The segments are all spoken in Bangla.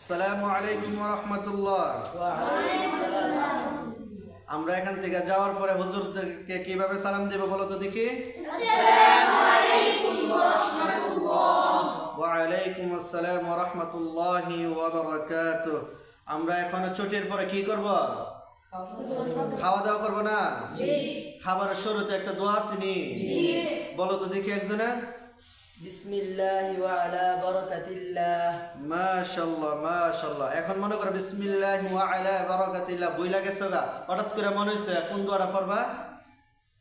আসসালামু আলাইকুম ওয়া রাহমাতুল্লাহ। আমরা এখান থেকে যাওয়ার পরে হুজুরদেরকে কিভাবে সালাম দেব বলো তো দেখি। আসসালামু আলাইকুম ওয়া রাহমাতুল্লাহ। ওয়া আলাইকুম আসসালাম ওয়া রাহমাতুল্লাহি ওয়া বারাকাতুহু। আমরা এখন ছুটির পরে কি করব? খাওয়া দাওয়া করব না? জি। খাবারের শুরুতে একটা দোয়া আছে নি? জি। বলো তো দেখি একজনে। বিসমিল্লাহি ওয়া আলা বারাকাতিল্লাহ। মাশাআল্লাহ মাশাআল্লাহ। এখন মনে করো বিসমিল্লাহি ওয়া আলা বারাকাতিল্লাহ বইলা গেছো গা, হঠাৎ করে মনে হইছে কোন দোয়াটা পড়বা?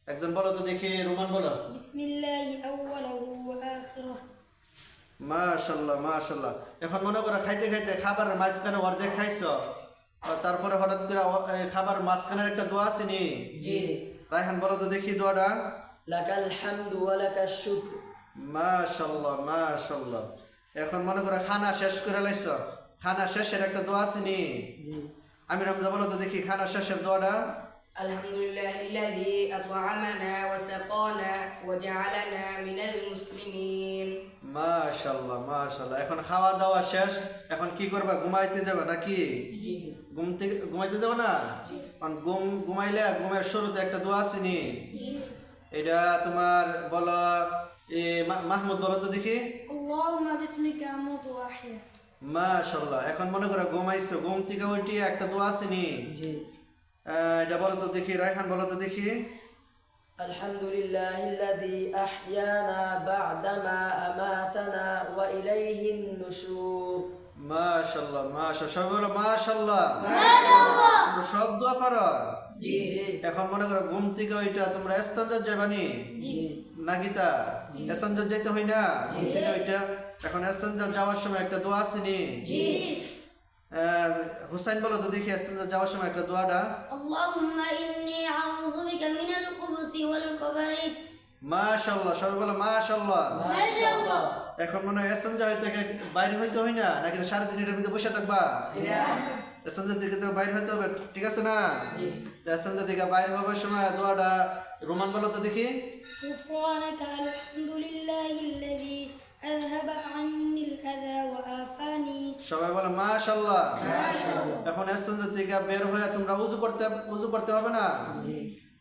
একজন বলো তো দেখি, রোমান বলো। বিসমিল্লাহি আউওয়ালাহু ওয়া আখিরাহু। মাশাআল্লাহ মাশাআল্লাহ। এখন মনে করো খাইতে খাইতে খাবারের মাঝখানে অর্ধেক খাইছো, আর তারপরে হঠাৎ করে খাবার মাঝখানের একটা দোয়া আছে নি? জি। রায়হান বলো তো দেখি দোয়াটা। লাকাল হামদু ওয়া লাকাশ শুকর। মাশাআল্লাহ মাশাআল্লাহ। এখন মনে করো খানা শেষ করে লাইছো, খানা শেষের একটা দোয়া আছে নি? জি। আমি রমজা বলো তো দেখি খানা শেষের দোয়াটা। আলহামদুলিল্লাহিল্লাযী আত'আমানা ওয়া সাকানা ওয়া জা'আলানা মিনাল মুসলিমিন। মাশাআল্লাহ মাশাআল্লাহ। এখন খাওয়া দাওয়া শেষ, এখন কি করবা? ঘুমাইতে যাবে নাকি? জি। ঘুমাইতে যাবে না? কারণ ঘুমাইলে ঘুমের শুরুতে একটা দোয়া আছে নি? এটা তোমার বলো, মাহমুদ বলো তো দেখি। আল্লাহুম্মা বিসমিকা আমুতু ওয়া আহয়া। মাশাআল্লাহ। এখন মনে করো ঘুমাইছো, ঘুম থেকে উঠিয়ে একটা দোয়া আছে নি? জি। এটা বলো তো দেখি। রায়হান বলো তো দেখি। আলহামদুলিল্লাহিল্লাযী আহইয়ানা বা'দামা আমাতানা ওয়া ইলাইহিন নুশুর। মাশাআল্লাহ মাশাআল্লাহ। সবাই বলো মাশাআল্লাহ। তোমরা সব দোয়া পারো? জি। জি। এখন মনে করো ঘুম থেকে ওইটা তোমরা ইস্তেনজা যাবানি জি। নাকি? তা ইস্তেনজা যাইতে হয় না ঘুম থেকে ওইটা। এখন ইস্তেনজা যাওয়ার সময় একটা দোয়া আছে নি? জি। হুসাইন বলো তো দেখি ইস্তেনজা যাওয়ার সময় একটা দোয়াটা। আল্লাহুম্মা ইন্নী আউযু বিকা মিনাল খুবুসি ওয়াল খাবাইস। মাশাআল্লাহ। সবাই বলো মাশাআল্লাহ। মাশাআল্লাহ। এখন মনে হয় ইস্তেনজা হইতে বাইরে হইতে হয় না নাকি? সারাদিন এটার মধ্যে বসে থাকবা? ইস্তেনজা থেকে তো বাইরে হইতে হবে, ঠিক আছে না? ইস্তেনজা থেকে বাইরে হবার সময় দোয়াটা রোমান বলো তো দেখি। غفرانك الحمد لله الذي أذهب عني الأذى وعافاني. সবাই বলো মাশাআল্লাহ। এখন ইস্তেনজা থেকে বের হয়ে তোমরা উযু করতে হবে না?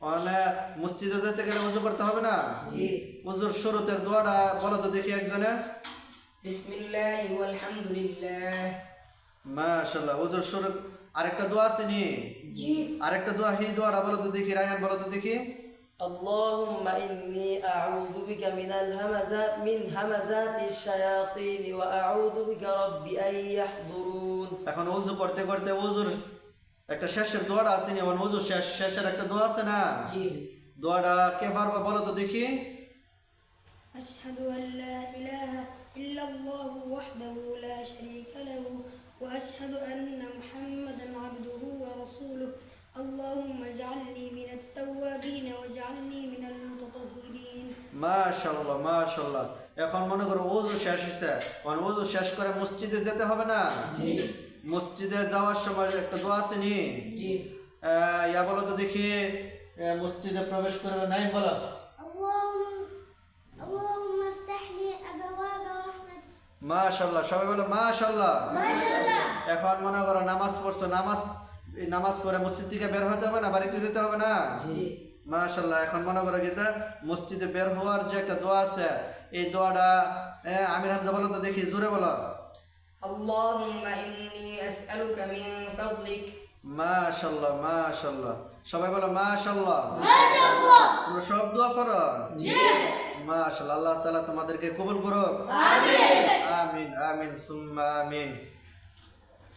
মানে মসজিদে যেতে গেলে উযু করতে হবে না? উযুর শুরুতে দোয়াটা বলো তো দেখি একজনে। বিসমিল্লাহি ওয়াল হামদুলিল্লাহ। মাশাআল্লাহ। উযুর শুরু আরেকটা দোয়া আছে নি? জি। আরেকটা দোয়া, এই দোয়াটা বলো তো দেখি। রায়হান বলো তো দেখি। আল্লাহুম্মা ইন্নী আউযু বিকা মিন হামাযাতিশ শায়াতিন ওয়া আউযু বিকা রাব্বি আন ইয়াহদুরুন। এখন উযু করতে করতে উযুর একটা শেষের দোয়াটা আছে নি? মানে উযু শেষের একটা দোয়া আছে না? জি। দোয়াটা কে পারবা বলো তো দেখি। أشهد أن لا إله إلا الله وحده لا شريك له وأشهد أن محمدا عبده ورسوله اللهم اجعلني من التوابين واجعلني من المتطهرين. মাশাআল্লাহ মাশাআল্লাহ। এখন মনে করো ওযু শেষ হইছে, মানে ওযু শেষ করে মসজিদে যেতে হবে না? জি। মসজিদে যাওয়ার সময় একটা দোয়া আছে নি? জি। ইয়া বলো তো দেখি। মসজিদে প্রবেশ করবে নাই বলো। اللهم افتح لي أبواب رحمتك. মাশাআল্লাহ। সবাই বলো মাশাআল্লাহ। মাশাআল্লাহ। এখন মনে করো নামাজ পড়ছো, নামাজ পড়ে মসজিদ থেকে বের হতে হবে না? বাড়িতে যেতে হবে না? জি। মাশাআল্লাহ। এখন মনে করো গীতা মসজিদে বের হওয়ার যে একটা দোয়া আছে, এই দোয়াটা আমির হামজা বলো তো দেখি, জোরে বলো। আল্লাহুম্মা ইন্নী আসআলুকা মিন ফাদলিক। মাশাআল্লাহ মাশাআল্লাহ। সবাই বলো মাশাআল্লাহ। তোমরা সব দোয়া করো? মাশাআল্লাহ। আল্লাহ তাআলা তোমাদেরকে কবুল করুক। আমিন আমিন সুম্মা আমিন।